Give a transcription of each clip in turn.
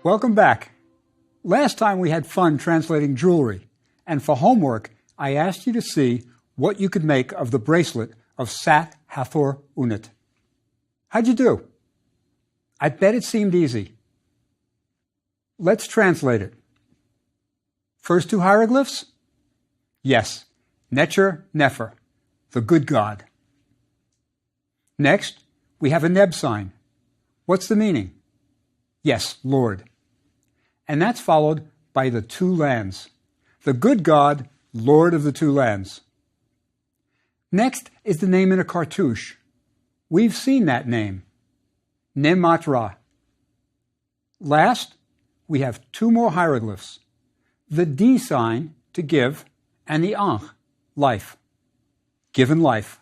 Welcome back. Last time we had fun translating jewelry, and for homework, I asked you to see what you could make of the bracelet of Sat Hathor Unet. How'd you do? I bet it seemed easy. Let's translate it. First two hieroglyphs? Yes, Necher Nefer, the good God. Next, we have a Neb sign. What's the meaning? Yes, Lord. And that's followed by the two lands. The good God, Lord of the two lands. Next is the name in a cartouche. We've seen that name. Nematra. Last, we have two more hieroglyphs. The D sign, to give, and the Ankh, life. Given life.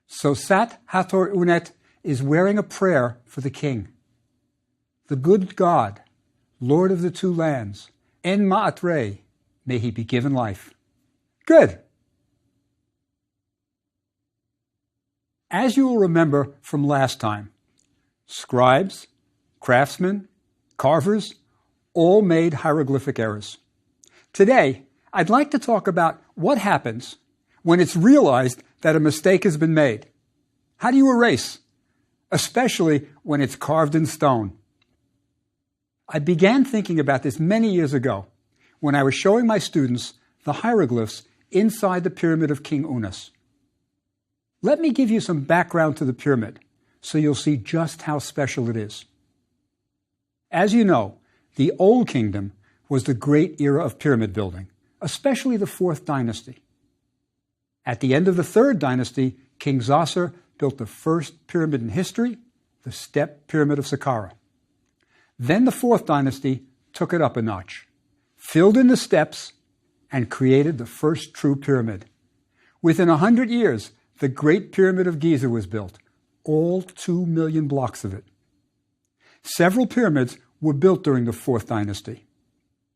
So Sat Hathor Unet is wearing a prayer for the king. The good God, Lord of the two lands, En Ma'atre, may he be given life. Good. As you will remember from last time, scribes, craftsmen, carvers, all made hieroglyphic errors. Today, I'd like to talk about what happens when it's realized that a mistake has been made. How do you erase? Especially when it's carved in stone. I began thinking about this many years ago when I was showing my students the hieroglyphs inside the pyramid of King Unas. Let me give you some background to the pyramid so you'll see just how special it is. As you know, the Old Kingdom was the great era of pyramid building, especially the Fourth Dynasty. At the end of the Third Dynasty, King Zasir built the first pyramid in history, the Step Pyramid of Saqqara. Then the Fourth Dynasty took it up a notch, filled in the steps, and created the first true pyramid. Within 100 years, the Great Pyramid of Giza was built, all 2 million blocks of it. Several pyramids were built during the Fourth Dynasty,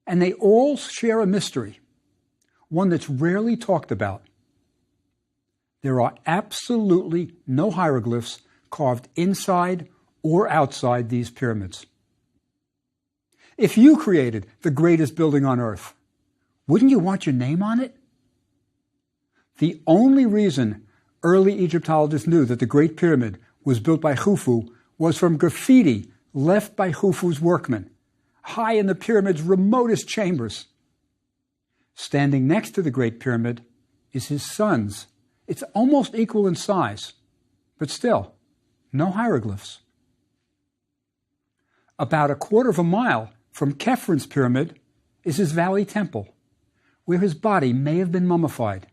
and they all share a mystery, one that's rarely talked about. There are absolutely no hieroglyphs carved inside or outside these pyramids. If you created the greatest building on earth, wouldn't you want your name on it? The only reason early Egyptologists knew that the Great Pyramid was built by Khufu was from graffiti left by Khufu's workmen, high in the pyramid's remotest chambers. Standing next to the Great Pyramid is his son's. It's almost equal in size, but still, no hieroglyphs. About a quarter of a mile from Khephren pyramid is his valley temple, where his body may have been mummified.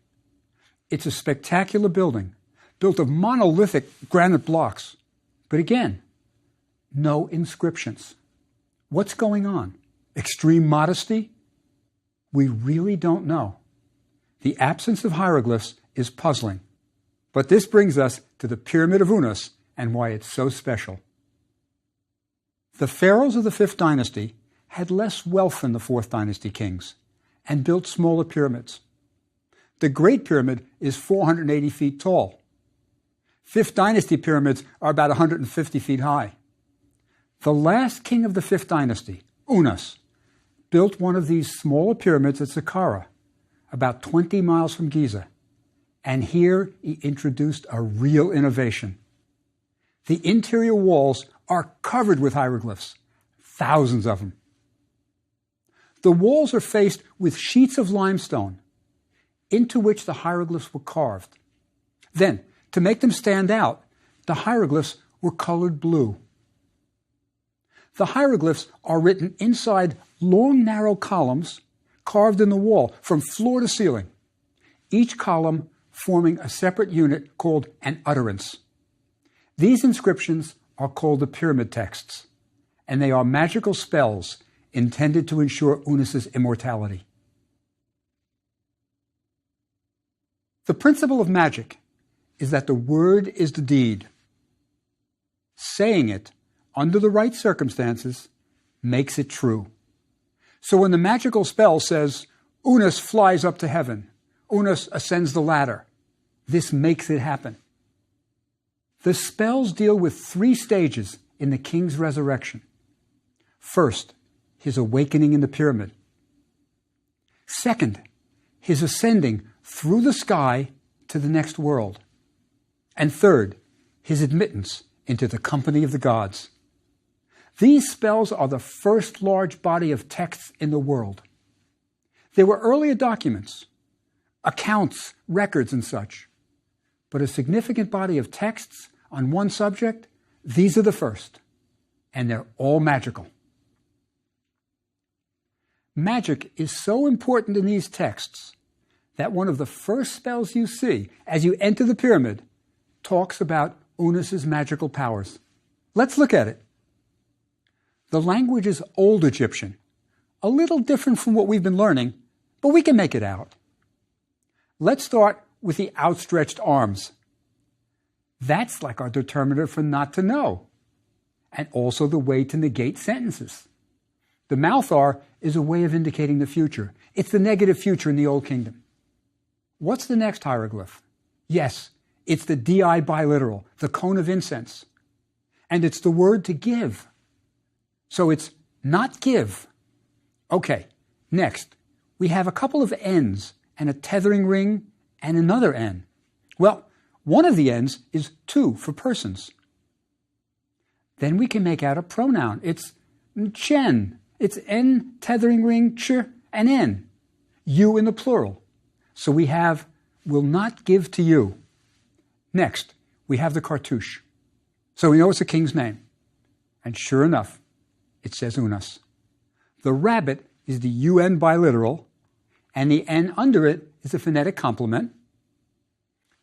It's a spectacular building, built of monolithic granite blocks. But again, no inscriptions. What's going on? Extreme modesty? We really don't know. The absence of hieroglyphs is puzzling. But this brings us to the Pyramid of Unas and why it's so special. The pharaohs of the Fifth Dynasty had less wealth than the Fourth Dynasty kings and built smaller pyramids. The Great Pyramid is 480 feet tall. Fifth Dynasty pyramids are about 150 feet high. The last king of the Fifth Dynasty, Unas, built one of these smaller pyramids at Saqqara, about 20 miles from Giza. And here he introduced a real innovation. The interior walls are covered with hieroglyphs, thousands of them. The walls are faced with sheets of limestone into which the hieroglyphs were carved. Then, to make them stand out, the hieroglyphs were colored blue. The hieroglyphs are written inside long, narrow columns carved in the wall from floor to ceiling, each column forming a separate unit called an utterance. These inscriptions are called the pyramid texts, and they are magical spells intended to ensure Unas's immortality. The principle of magic is that the word is the deed. Saying it under the right circumstances makes it true. So when the magical spell says, Unas flies up to heaven, Unas ascends the ladder, this makes it happen. The spells deal with 3 stages in the king's resurrection. First, his awakening in the pyramid. Second, his ascending through the sky to the next world. And third, his admittance into the company of the gods. These spells are the first large body of texts in the world. There were earlier documents, accounts, records, and such. But a significant body of texts on one subject, these are the first. And they're all magical. Magic is so important in these texts that one of the first spells you see as you enter the pyramid talks about Unus's magical powers. Let's look at it. The language is Old Egyptian, a little different from what we've been learning, but we can make it out. Let's start with the outstretched arms. That's like our determinative for not to know, and also the way to negate sentences. The mouth R is a way of indicating the future. It's the negative future in the Old Kingdom. What's the next hieroglyph? Yes, it's the DI biliteral, the cone of incense. And it's the word to give. So it's not give. Okay, next, we have a couple of N's and a tethering ring and another N. Well, one of the N's is two for persons. Then we can make out a pronoun. It's chen. It's N, tethering ring, ch, and N. You in the plural. So we have, will not give to you. Next, we have the cartouche. So we know it's a king's name. And sure enough, it says Unus. The rabbit is the UN biliteral, and the N under it is a phonetic complement.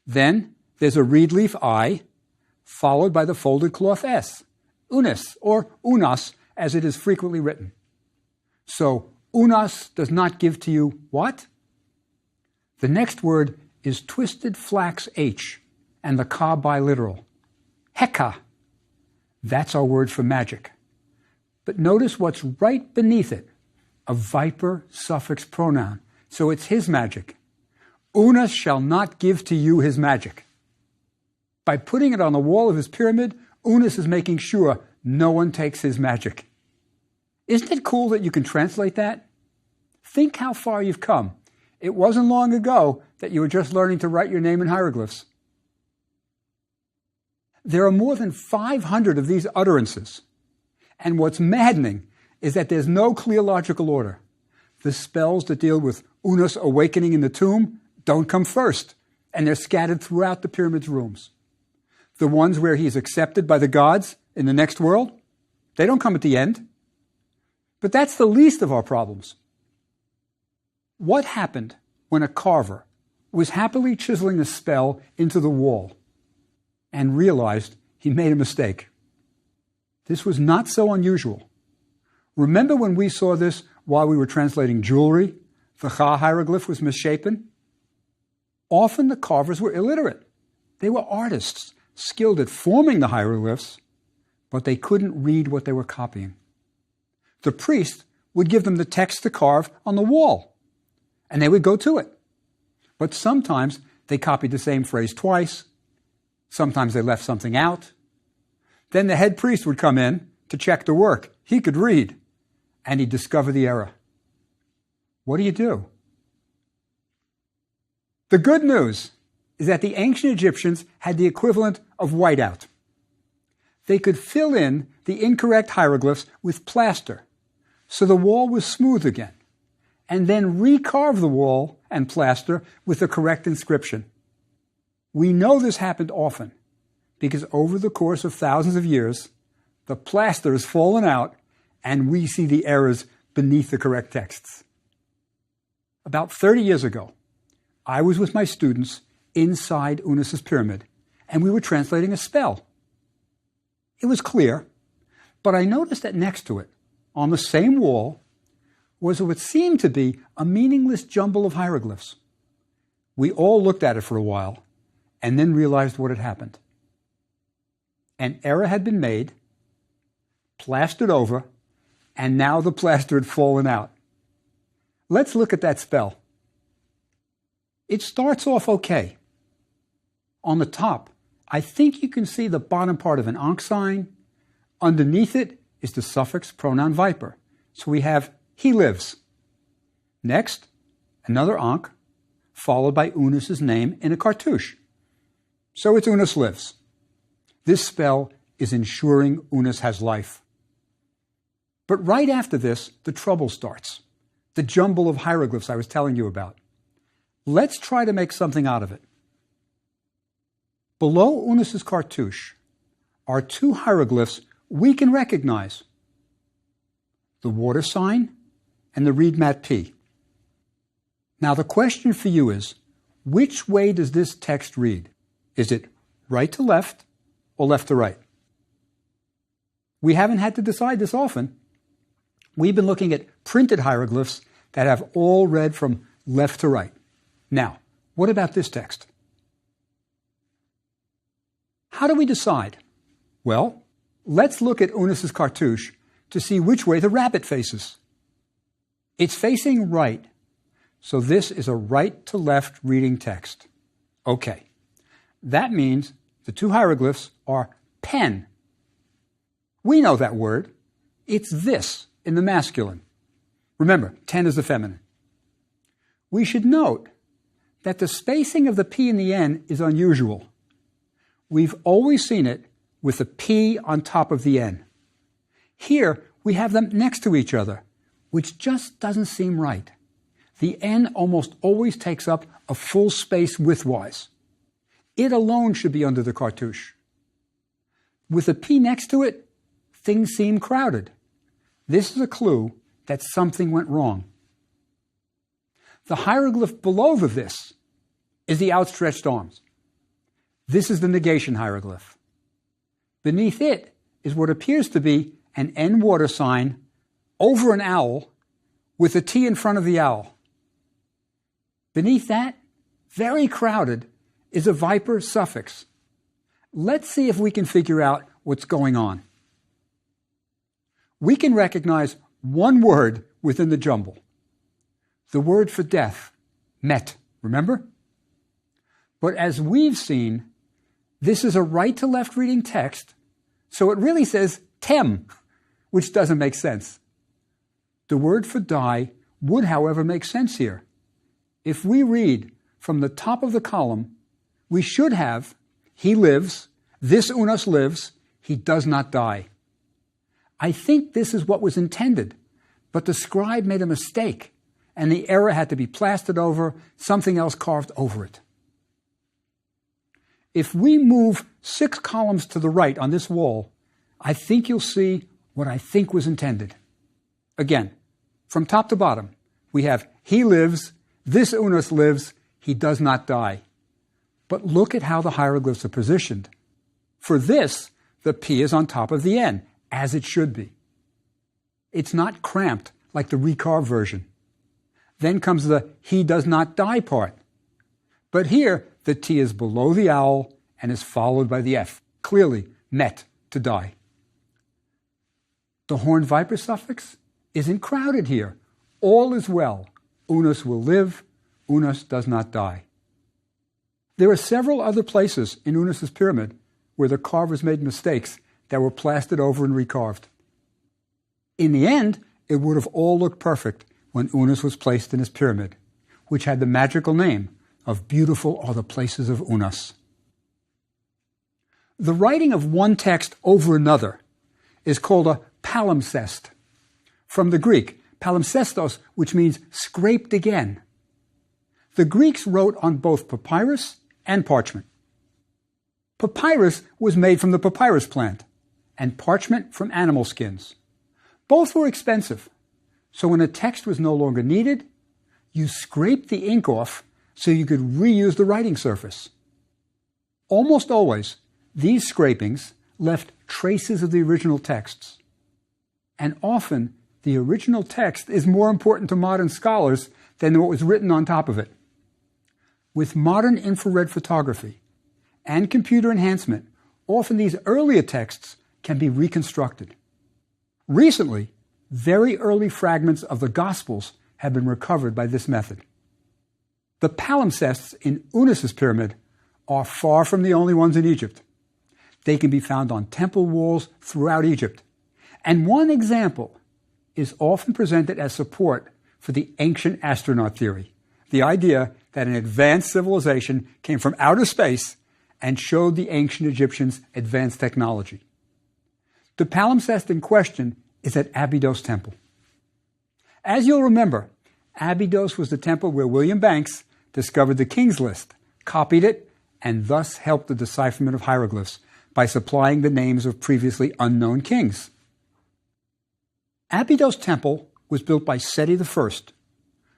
Then there's a reed leaf I, followed by the folded cloth S. Unus, or Unas, as it is frequently written. So, Unus does not give to you what? The next word is twisted flax H, and the ka biliteral. Heka. That's our word for magic. But notice what's right beneath it. A viper suffix pronoun. So it's his magic. Unus shall not give to you his magic. By putting it on the wall of his pyramid, Unus is making sure no one takes his magic. Isn't it cool that you can translate that? Think how far you've come. It wasn't long ago that you were just learning to write your name in hieroglyphs. There are more than 500 of these utterances. And what's maddening is that there's no clear logical order. The spells that deal with Unus awakening in the tomb don't come first, and they're scattered throughout the pyramid's rooms. The ones where he's accepted by the gods in the next world, they don't come at the end. But that's the least of our problems. What happened when a carver was happily chiseling a spell into the wall and realized he made a mistake? This was not so unusual. Remember when we saw this while we were translating jewelry? The Cha hieroglyph was misshapen. Often the carvers were illiterate. They were artists, skilled at forming the hieroglyphs, but they couldn't read what they were copying. The priest would give them the text to carve on the wall, and they would go to it. But sometimes they copied the same phrase twice. Sometimes they left something out. Then the head priest would come in to check the work. He could read, and he'd discover the error. What do you do? The good news is that the ancient Egyptians had the equivalent of whiteout. They could fill in the incorrect hieroglyphs with plaster, so the wall was smooth again, and then recarve the wall and plaster with the correct inscription. We know this happened often because over the course of thousands of years, the plaster has fallen out and we see the errors beneath the correct texts. About 30 years ago, I was with my students inside Unus's pyramid, and we were translating a spell. It was clear, but I noticed that next to it, on the same wall, was what seemed to be a meaningless jumble of hieroglyphs. We all looked at it for a while, and then realized what had happened. An error had been made, plastered over, and now the plaster had fallen out. Let's look at that spell. It starts off okay. On the top, I think you can see the bottom part of an Ankh sign. Underneath it, is the suffix pronoun viper. So we have he lives. Next, another ankh, followed by Unus's name in a cartouche. So it's Unus lives. This spell is ensuring Unus has life. But right after this, the trouble starts. The jumble of hieroglyphs I was telling you about. Let's try to make something out of it. Below Unus's cartouche are two hieroglyphs we can recognize. The water sign and the reed mat P. Now the question for you is, which way does this text read? Is it right to left or left to right? We haven't had to decide this often. We've been looking at printed hieroglyphs that have all read from left to right. Now, what about this text? How do we decide? Well, let's look at Unus's cartouche to see which way the rabbit faces. It's facing right, so this is a right to left reading text. Okay, that means the two hieroglyphs are pen. We know that word. It's this in the masculine. Remember, 10 is the feminine. We should note that the spacing of the P and the N is unusual. We've always seen it with the P on top of the N. Here, we have them next to each other, which just doesn't seem right. The N almost always takes up a full space widthwise. It alone should be under the cartouche. With the P next to it, things seem crowded. This is a clue that something went wrong. The hieroglyph below the this is the outstretched arms. This is the negation hieroglyph. Beneath it is what appears to be an N water sign over an owl with a T in front of the owl. Beneath that, very crowded, is a viper suffix. Let's see if we can figure out what's going on. We can recognize one word within the jumble. The word for death, met, remember? But as we've seen, this is a right to left reading text, so it really says tem, which doesn't make sense. The word for die would, however, make sense here. If we read from the top of the column, we should have, he lives, this Unus lives, he does not die. I think this is what was intended, but the scribe made a mistake, and the error had to be plastered over, something else carved over it. If we move 6 columns to the right on this wall, I think you'll see what I think was intended. Again, from top to bottom, we have he lives, this Unus lives, he does not die. But look at how the hieroglyphs are positioned. For this, the P is on top of the N, as it should be. It's not cramped like the recarved version. Then comes the he does not die part. But here, the T is below the owl and is followed by the F, clearly met, to die. The horned viper suffix isn't crowded here. All is well. Unus will live, Unus does not die. There are several other places in Unus's pyramid where the carvers made mistakes that were plastered over and recarved. In the end, it would have all looked perfect when Unus was placed in his pyramid, which had the magical name of beautiful are the places of Unus. The writing of one text over another is called a palimpsest, from the Greek, palimpsestos, which means scraped again. The Greeks wrote on both papyrus and parchment. Papyrus was made from the papyrus plant, and parchment from animal skins. Both were expensive, so when a text was no longer needed, you scraped the ink off so you could reuse the writing surface. Almost always, these scrapings left traces of the original texts. And often, the original text is more important to modern scholars than what was written on top of it. With modern infrared photography and computer enhancement, often these earlier texts can be reconstructed. Recently, very early fragments of the Gospels have been recovered by this method. The palimpsests in Unus's pyramid are far from the only ones in Egypt. They can be found on temple walls throughout Egypt, And one example is often presented as support for the ancient astronaut theory, the idea that an advanced civilization came from outer space and showed the ancient Egyptians advanced technology. The palimpsest in question is at Abydos Temple. As you'll remember, Abydos was the temple where William Banks discovered the King's List, copied it, and thus helped the decipherment of hieroglyphs by supplying the names of previously unknown kings. Abydos Temple was built by Seti I,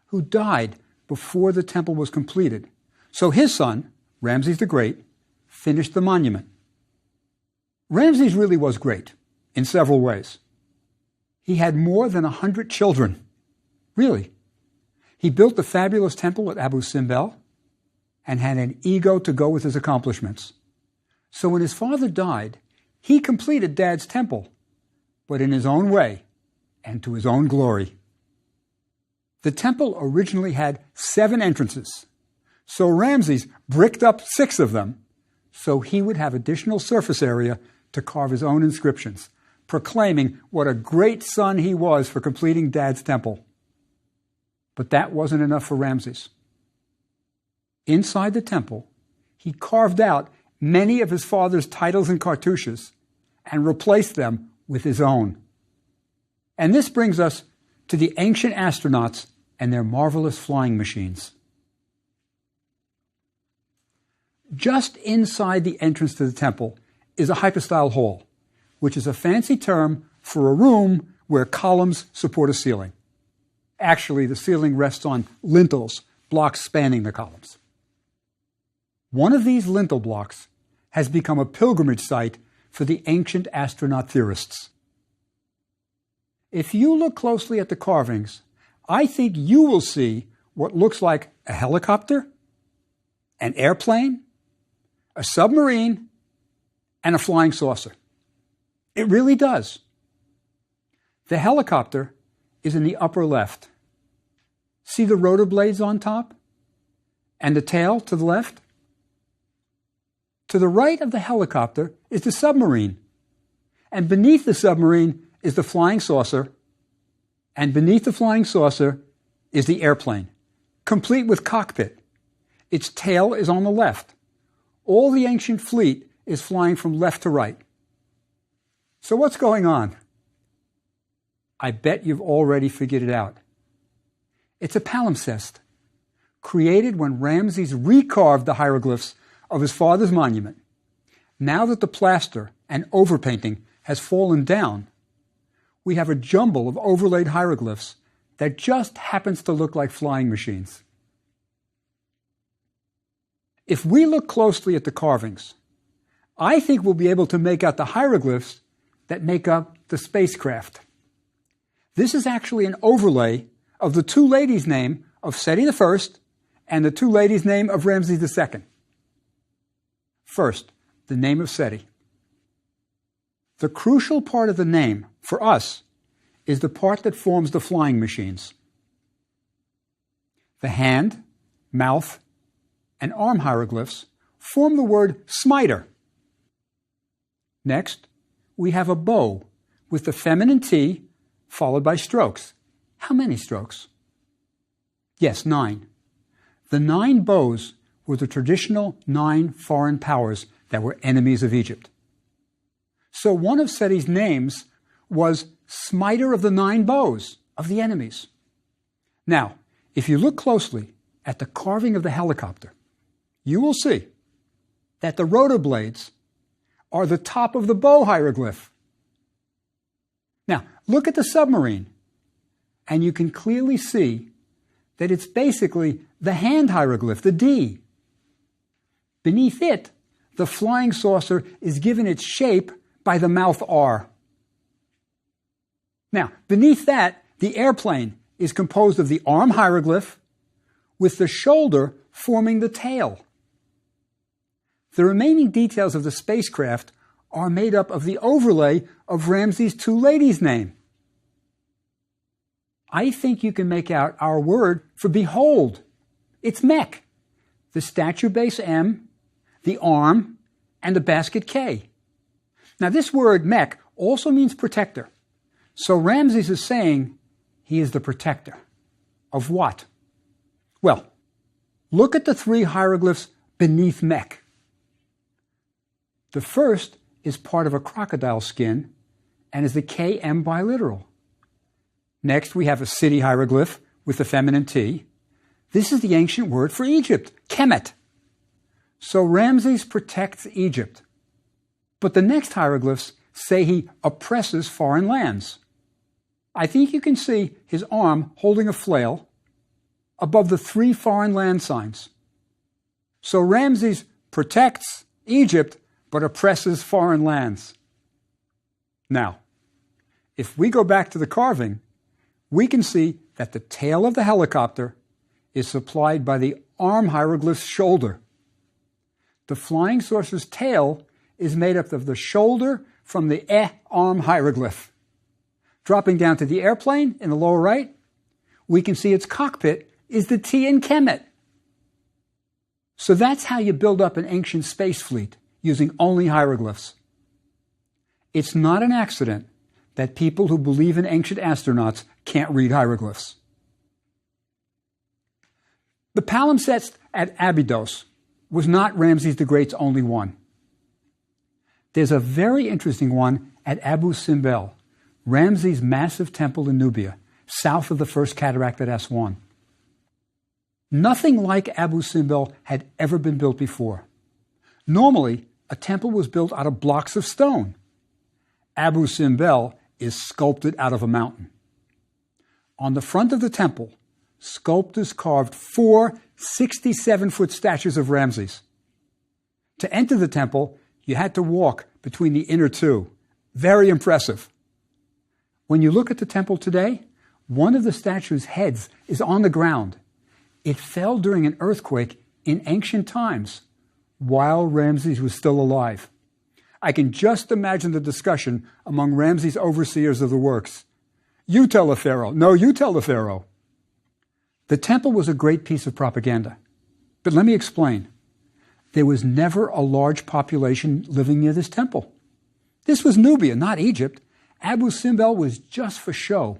who died before the temple was completed, so his son, Ramses the Great, finished the monument. Ramses really was great in several ways. He had more than 100 children. Really. He built the fabulous temple at Abu Simbel and had an ego to go with his accomplishments. So when his father died, he completed Dad's temple, but in his own way and to his own glory. The temple originally had 7 entrances, so Ramses bricked up 6 of them so he would have additional surface area to carve his own inscriptions, proclaiming what a great son he was for completing Dad's temple. But that wasn't enough for Ramses. Inside the temple, he carved out many of his father's titles and cartouches and replaced them with his own. And this brings us to the ancient astronauts and their marvelous flying machines. Just inside the entrance to the temple is a hypostyle hall, which is a fancy term for a room where columns support a ceiling. Actually, the ceiling rests on lintels, blocks spanning the columns. One of these lintel blocks has become a pilgrimage site for the ancient astronaut theorists. If you look closely at the carvings, I think you will see what looks like a helicopter, an airplane, a submarine, and a flying saucer. It really does. The helicopter is in the upper left. See the rotor blades on top? And the tail to the left? To the right of the helicopter is the submarine. And beneath the submarine is the flying saucer. And beneath the flying saucer is the airplane, complete with cockpit. Its tail is on the left. All the ancient fleet is flying from left to right. So what's going on? I bet you've already figured it out. It's a palimpsest, created when Ramses recarved the hieroglyphs of his father's monument. Now that the plaster and overpainting has fallen down, we have a jumble of overlaid hieroglyphs that just happens to look like flying machines. If we look closely at the carvings, I think we'll be able to make out the hieroglyphs that make up the spacecraft. This is actually an overlay of the 2 ladies' name of Seti I and the 2 ladies' name of Ramses II. First, the name of Seti. The crucial part of the name, for us, is the part that forms the flying machines. The hand, mouth, and arm hieroglyphs form the word smiter. Next, we have a bow with the feminine T followed by strokes. How many strokes? Yes, 9. The 9 bows were the traditional 9 foreign powers that were enemies of Egypt. So one of Seti's names was Smiter of the 9 bows of the enemies. Now, if you look closely at the carving of the helicopter, you will see that the rotor blades are the top of the bow hieroglyph. Now, look at the submarine, and you can clearly see that it's basically the hand hieroglyph, the D. Beneath it, the flying saucer is given its shape by the mouth R. Now, beneath that, the airplane is composed of the arm hieroglyph with the shoulder forming the tail. The remaining details of the spacecraft are made up of the overlay of Ramses' 2 ladies' name. I think you can make out our word for behold. It's mech, the statue base M, the arm, and the basket K. Now this word mech also means protector, So Ramses is saying he is the protector. Of what? Well, look at the 3 hieroglyphs beneath Mech. The first is part of a crocodile skin and is the KM biliteral. Next, we have a city hieroglyph with the feminine T. This is the ancient word for Egypt, Kemet. So Ramses protects Egypt. But the next hieroglyphs say he oppresses foreign lands. I think you can see his arm holding a flail above the 3 foreign land signs. So Ramses protects Egypt, but oppresses foreign lands. Now, if we go back to the carving, we can see that the tail of the helicopter is supplied by the arm hieroglyph's shoulder. The flying saucer's tail is made up of the shoulder from the arm hieroglyph. Dropping down to the airplane in the lower right, we can see its cockpit is the T in Kemet. So that's how you build up an ancient space fleet, using only hieroglyphs. It's not an accident that people who believe in ancient astronauts can't read hieroglyphs. The palimpsest at Abydos was not Ramses the Great's only one. There's a very interesting one at Abu Simbel, Ramses' massive temple in Nubia, south of the first cataract at Aswan. Nothing like Abu Simbel had ever been built before. Normally, a temple was built out of blocks of stone. Abu Simbel is sculpted out of a mountain. On the front of the temple, sculptors carved 4 67-foot statues of Ramses. To enter the temple, you had to walk between the inner 2. Very impressive. When you look at the temple today, one of the statue's heads is on the ground. It fell during an earthquake in ancient times, while Ramses was still alive. I can just imagine the discussion among Ramses' overseers of the works. You tell the pharaoh. No, you tell the pharaoh. The temple was a great piece of propaganda. But let me explain. There was never a large population living near this temple. This was Nubia, not Egypt. Abu Simbel was just for show.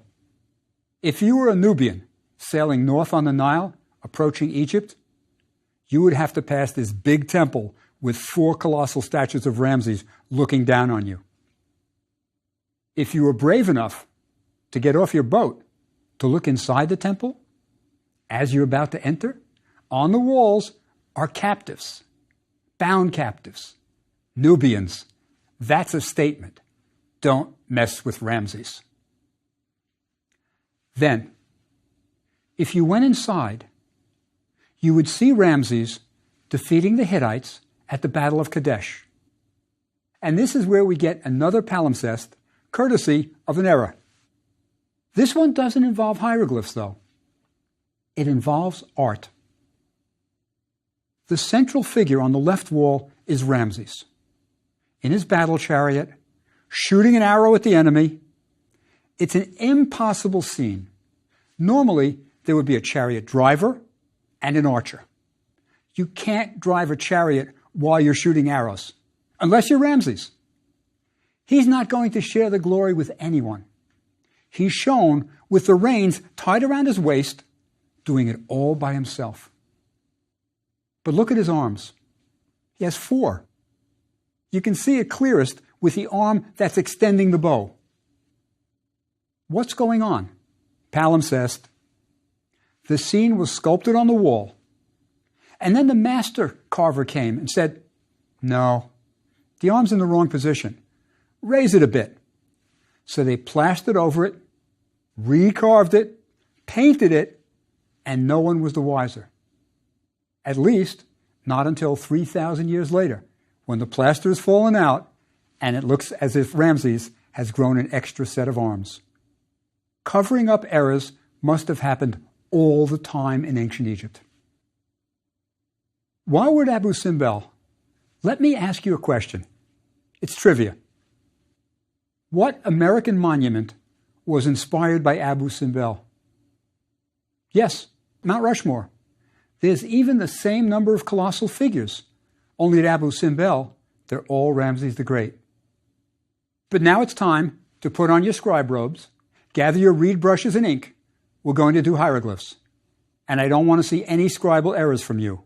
If you were a Nubian sailing north on the Nile, approaching Egypt, you would have to pass this big temple with 4 colossal statues of Ramses looking down on you. If you were brave enough to get off your boat to look inside the temple, as you're about to enter, on the walls are captives, bound captives, Nubians. That's a statement. Don't mess with Ramses. Then, if you went inside, you would see Ramses defeating the Hittites at the Battle of Kadesh. And this is where we get another palimpsest, courtesy of an error. This one doesn't involve hieroglyphs, though. It involves art. The central figure on the left wall is Ramses, in his battle chariot, shooting an arrow at the enemy. It's an impossible scene. Normally, there would be a chariot driver and an archer. You can't drive a chariot while you're shooting arrows, unless you're Ramses. He's not going to share the glory with anyone. He's shown with the reins tied around his waist, doing it all by himself. But look at his arms. He has 4. You can see it clearest with the arm that's extending the bow. What's going on? Palimpsest. The scene was sculpted on the wall. And then the master carver came and said, no, the arm's in the wrong position. Raise it a bit. So they plastered over it, recarved it, painted it, and no one was the wiser. At least, not until 3,000 years later, when the plaster has fallen out and it looks as if Ramses has grown an extra set of arms. Covering up errors must have happened all the time in ancient Egypt. While we're at Abu Simbel, let me ask you a question. It's trivia. What American monument was inspired by Abu Simbel? Yes, Mount Rushmore. There's even the same number of colossal figures, only at Abu Simbel, they're all Ramses the Great. But now it's time to put on your scribe robes, gather your reed brushes and ink. We're going to do hieroglyphs. And I don't want to see any scribal errors from you.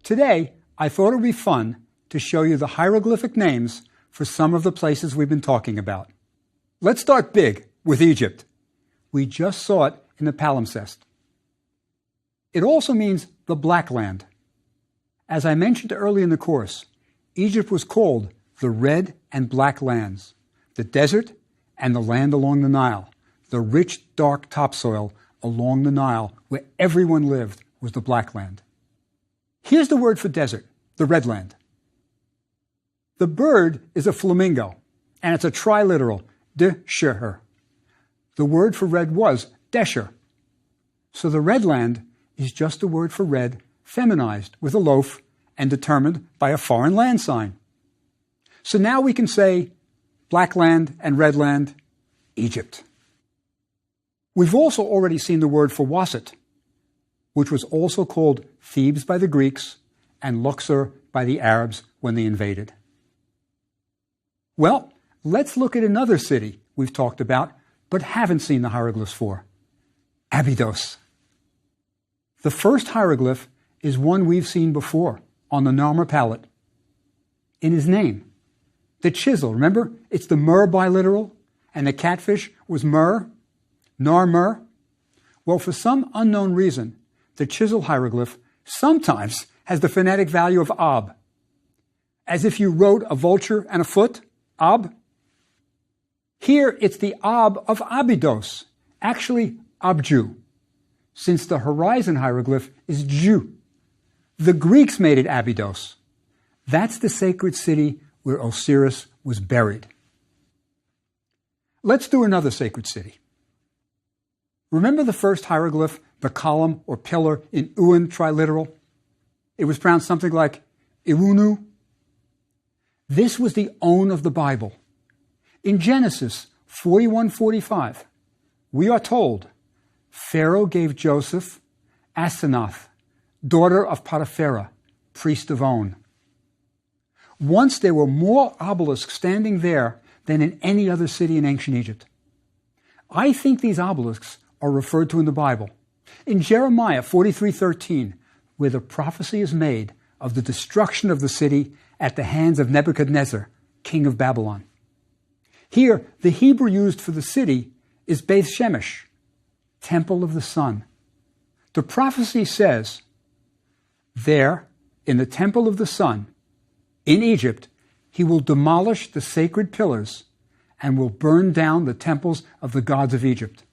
Today, I thought it would be fun to show you the hieroglyphic names for some of the places we've been talking about. Let's start big with Egypt. We just saw it in the palimpsest. It also means the Black Land. As I mentioned early in the course, Egypt was called the Red and Black Lands, the desert and the land along the Nile, the rich, dark topsoil along the Nile where everyone lived was the Black Land. Here's the word for desert, the Red Land. The bird is a flamingo, and it's a triliteral, de-sheher. The word for red was desher. So the Red Land is just a word for red, feminized with a loaf and determined by a foreign land sign. So now we can say Black Land and Red Land, Egypt. We've also already seen the word for Wasit, which was also called Thebes by the Greeks and Luxor by the Arabs when they invaded. Well, let's look at another city we've talked about but haven't seen the hieroglyphs for, Abydos. The first hieroglyph is one we've seen before on the Narmer palette. In his name, the chisel, remember? It's the myrrh biliteral, and the catfish was myrrh, nar-myrrh. Well, for some unknown reason, the chisel hieroglyph sometimes has the phonetic value of ab, as if you wrote a vulture and a foot, ab. Here, it's the ab of Abydos, actually abju, since the horizon hieroglyph is ju. The Greeks made it Abydos. That's the sacred city where Osiris was buried. Let's do another sacred city. Remember the first hieroglyph, the column or pillar in Uan triliteral? It was pronounced something like Iwunu. This was the own of the Bible. In Genesis 41:45, we are told, Pharaoh gave Joseph Asenath, daughter of Potipharah, priest of On. Once there were more obelisks standing there than in any other city in ancient Egypt. I think these obelisks are referred to in the Bible. In Jeremiah 43:13, where the prophecy is made of the destruction of the city at the hands of Nebuchadnezzar, king of Babylon. Here, the Hebrew used for the city is Beth Shemesh, temple of the sun. The prophecy says, there, in the temple of the sun, in Egypt, he will demolish the sacred pillars and will burn down the temples of the gods of Egypt.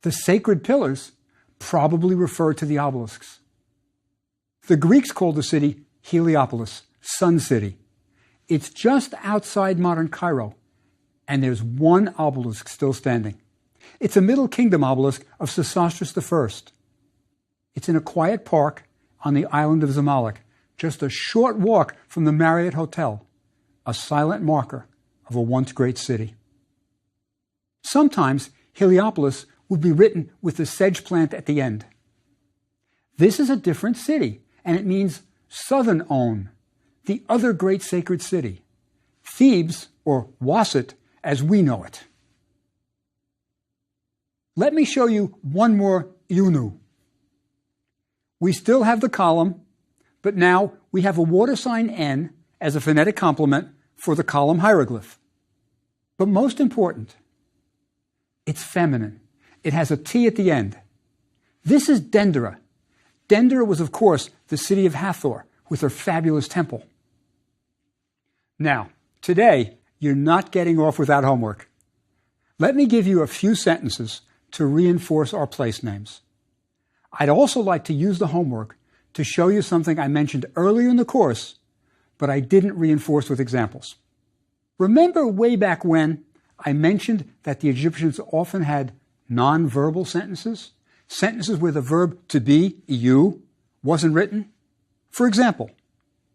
The sacred pillars probably refer to the obelisks. The Greeks called the city Heliopolis, Sun City. It's just outside modern Cairo, and there's one obelisk still standing. It's a Middle Kingdom obelisk of Sesostris I. It's in a quiet park on the island of Zamalek, just a short walk from the Marriott Hotel, a silent marker of a once great city. Sometimes Heliopolis would be written with the sedge plant at the end. This is a different city, and it means southern On, the other great sacred city, Thebes, or Wasit, as we know it. Let me show you one more Iwunu. We still have the column, but now we have a water sign N as a phonetic complement for the column hieroglyph. But most important, it's feminine. It has a T at the end. This is Dendera. Dendera was, of course, the city of Hathor with her fabulous temple. Now, today, you're not getting off without homework. Let me give you a few sentences to reinforce our place names. I'd also like to use the homework to show you something I mentioned earlier in the course, but I didn't reinforce with examples. Remember way back when I mentioned that the Egyptians often had non-verbal sentences? Sentences where the verb to be, you, wasn't written? For example,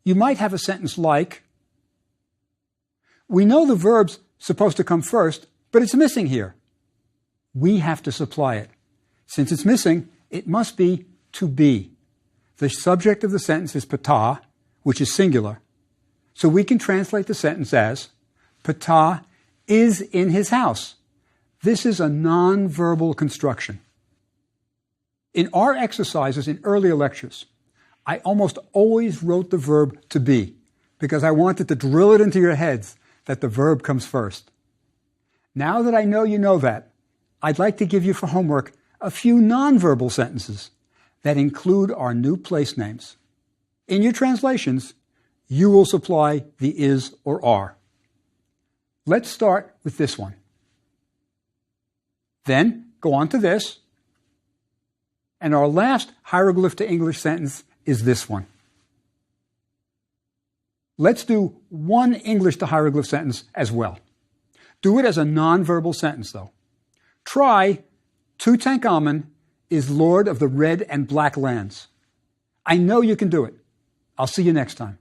you might have a sentence like, we know the verb's supposed to come first, but it's missing here. We have to supply it. Since it's missing, it must be to be. The subject of the sentence is Ptah, which is singular. So we can translate the sentence as, Ptah is in his house. This is a non-verbal construction. In our exercises in earlier lectures, I almost always wrote the verb to be because I wanted to drill it into your heads that the verb comes first. Now that I know you know that, I'd like to give you for homework a few non-verbal sentences that include our new place names. In your translations, you will supply the is or are. Let's start with this one. Then go on to this. And our last hieroglyph to English sentence is this one. Let's do one English to hieroglyph sentence as well. Do it as a non-verbal sentence, though. Try, Tutankhamun is Lord of the Red and Black Lands. I know you can do it. I'll see you next time.